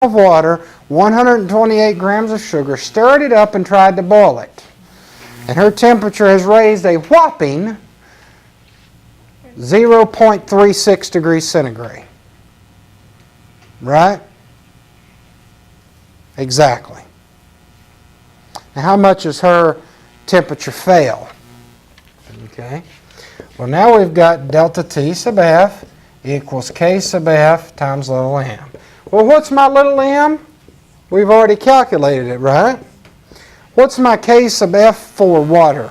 of water, 128 grams of sugar, stirred it up and tried to boil it. And her temperature has raised a whopping 0.36 degrees centigrade. Right? Exactly. Now how much has her temperature fail? Okay. Well, now we've got delta T sub F equals K sub F times little m. Well, what's my little m? We've already calculated it, right? What's my K sub F for water?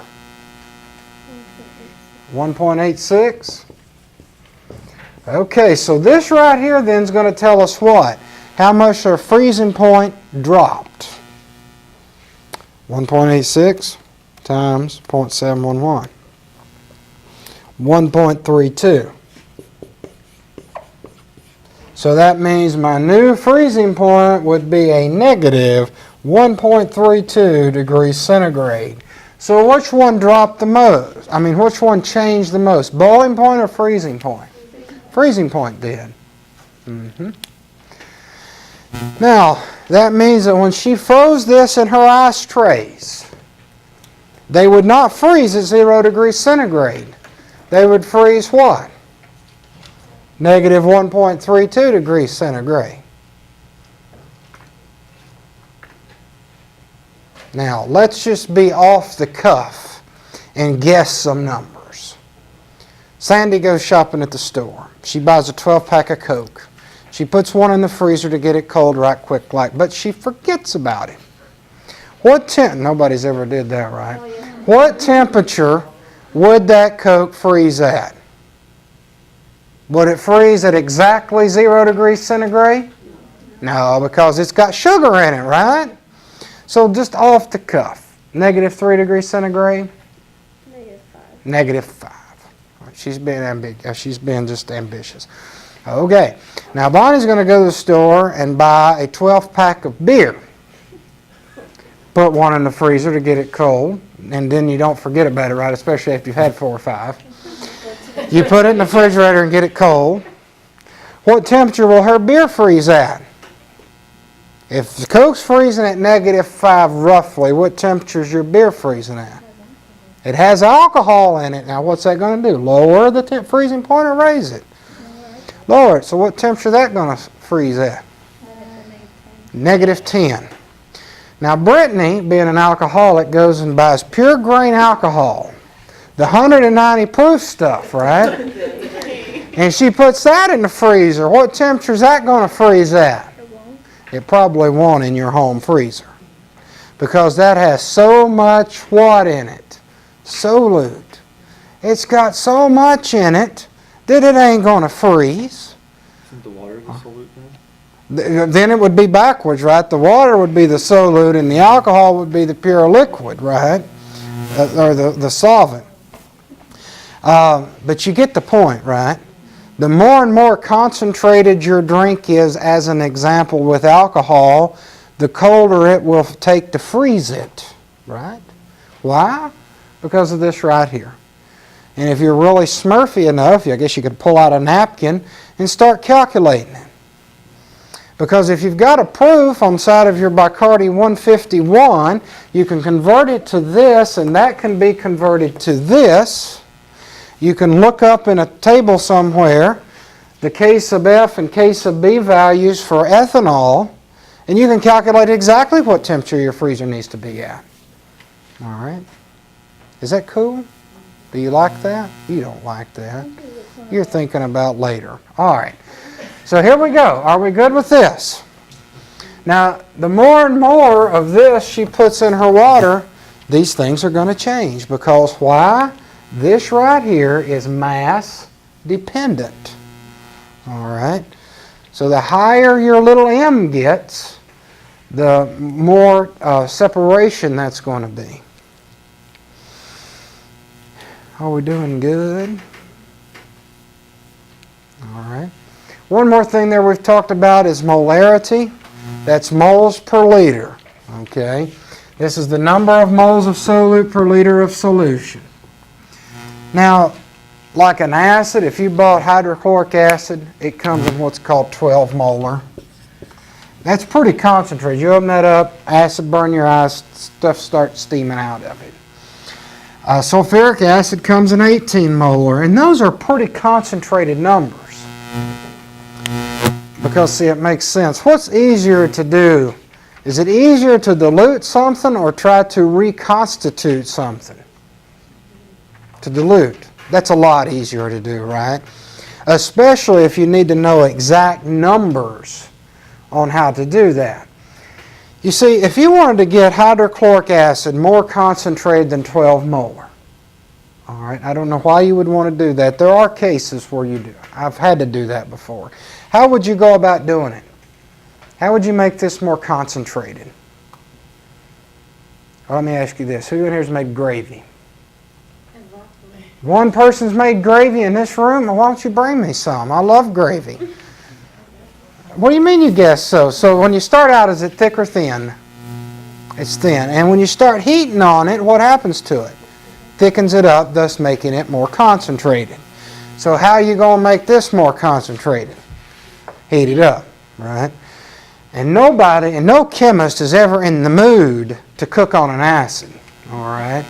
1.86. Okay, so this right here then is going to tell us what? How much their freezing point dropped. 1.86 times 0.711. 1.32. So that means my new freezing point would be a negative 1.32 degrees centigrade. So which one dropped the most? I mean, which one changed the most? Boiling point or freezing point? Freezing point did. Now, that means that when she froze this in her ice trays, they would not freeze at 0 degrees centigrade. They would freeze what? Negative 1.32 degrees centigrade. Now, let's just be off the cuff and guess some numbers. Sandy goes shopping at the store. She buys a 12-pack of Coke. She puts one in the freezer to get it cold right quick like, but she forgets about it. Nobody's ever did that, right? Oh, yeah. What temperature would that Coke freeze at? Would it freeze at exactly 0 degrees centigrade? No, because it's got sugar in it, right? So just off the cuff, negative 3 degrees centigrade? Negative 5. Negative 5. She's being just ambitious. Okay, now Bonnie's going to go to the store and buy a 12-pack of beer. Put one in the freezer to get it cold, and then you don't forget about it, right? Especially if you've had 4 or 5. You put it in the refrigerator and get it cold. What temperature will her beer freeze at? If the Coke's freezing at negative 5 roughly, what temperature is your beer freezing at? It has alcohol in it. Now what's that going to do? Lower the freezing point or raise it? Lower it. So what temperature is that going to freeze at? Negative 10. Now Brittany, being an alcoholic, goes and buys pure grain alcohol. The 190 proof stuff, right? And she puts that in the freezer. What temperature is that going to freeze at? It probably won't in your home freezer. Because that has so much what in it? Solute. It's got so much in it that it ain't going to freeze. Isn't the water the solute then? Then it would be backwards, right? The water would be the solute and the alcohol would be the pure liquid, right? Or the solvent. But you get the point, right? The more and more concentrated your drink is, as an example with alcohol, the colder it will take to freeze it, right? Why? Because of this right here. And if you're really smurfy enough, I guess you could pull out a napkin and start calculating it. Because if you've got a proof on the side of your Bacardi 151, you can convert it to this, and that can be converted to this. You can look up in a table somewhere the K sub F and K sub B values for ethanol, and you can calculate exactly what temperature your freezer needs to be at. All right? Is that cool? Do you like that? You don't like that. You're thinking about later. All right. So here we go. Are we good with this? Now, the more and more of this she puts in her water, these things are going to change. Because why? This right here is mass dependent. All right? So the higher your little m gets, the more separation that's going to be. Are we doing good? All right. One more thing there we've talked about is molarity. That's moles per liter. Okay. This is the number of moles of solute per liter of solution. Now, like an acid, if you bought hydrochloric acid, it comes in what's called 12 molar. That's pretty concentrated. You open that up, acid burn your eyes, stuff starts steaming out of it. Sulfuric acid comes in 18 molar, and those are pretty concentrated numbers. Because, see, it makes sense. What's easier to do? Is it easier to dilute something or try to reconstitute something? To dilute. That's a lot easier to do, right? Especially if you need to know exact numbers on how to do that. You see, if you wanted to get hydrochloric acid more concentrated than 12 molar, all right, I don't know why you would want to do that. There are cases where you do. I've had to do that before. How would you go about doing it? How would you make this more concentrated? Well, let me ask you this. Who in here has made gravy? One person's made gravy in this room? Well, why don't you bring me some? I love gravy. What do you mean you guess so? So when you start out, is it thick or thin? It's thin. And when you start heating on it, what happens to it? Thickens it up, thus making it more concentrated. So how are you going to make this more concentrated? Heat it up, right? And nobody, and no chemist is ever in the mood to cook on an acid, all right?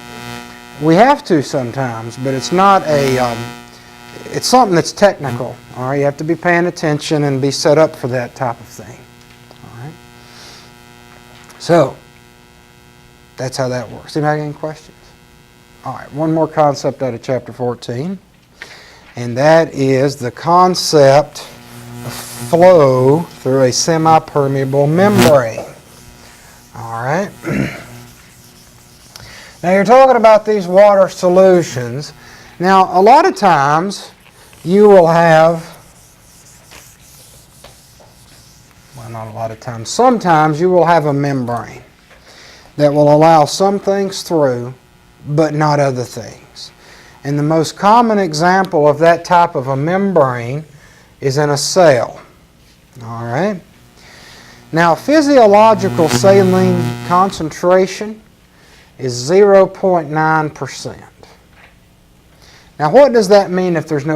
We have to sometimes, but it's not a, it's something that's technical, all right? You have to be paying attention and be set up for that type of thing, all right? So, that's how that works. Anybody got any questions? All right, one more concept out of chapter 14, and that is the concept of flow through a semi-permeable membrane, all right? Now you're talking about these water solutions. Now a lot of times you will have, well, not a lot of times, sometimes you will have a membrane that will allow some things through but not other things. And the most common example of that type of a membrane is in a cell. All right? Now physiological saline concentration is 0.9%. Now what does that mean if there's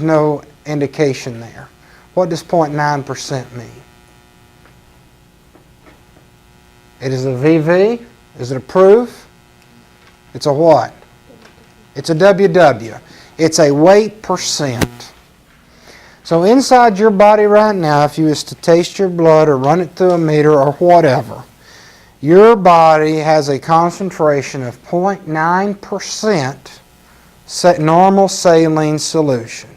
no indication there? What does 0.9% mean? It is a VV? Is it a proof? It's a what? It's a WW. It's a weight percent. So inside your body right now, if you was to taste your blood or run it through a meter or whatever, your body has a concentration of 0.9% normal saline solution.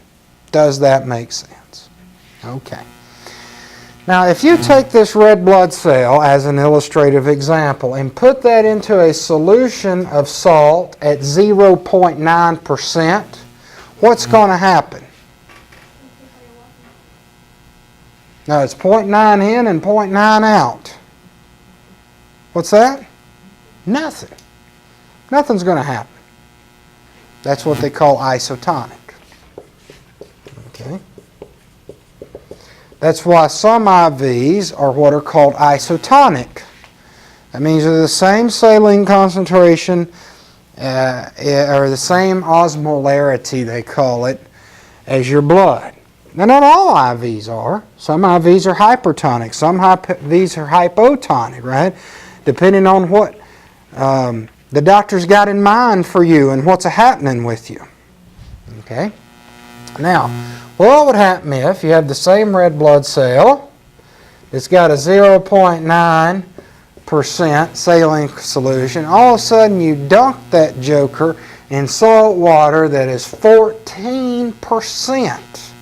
Does that make sense? Okay. Now, if you take this red blood cell as an illustrative example and put that into a solution of salt at 0.9%, what's going to happen? No, it's 0.9 in and 0.9 out. What's that? Nothing. Nothing's going to happen. That's what they call isotonic. Okay. That's why some IVs are what are called isotonic. That means they're the same saline concentration or the same osmolarity, they call it, as your blood. Now, not all IVs are. Some IVs are hypertonic. Some IVs are hypotonic, right? Depending on what the doctor's got in mind for you and what's happening with you. Okay? Now, what would happen if you have the same red blood cell, it's got a 0.9% saline solution, all of a sudden you dunk that joker in salt water that is 14%.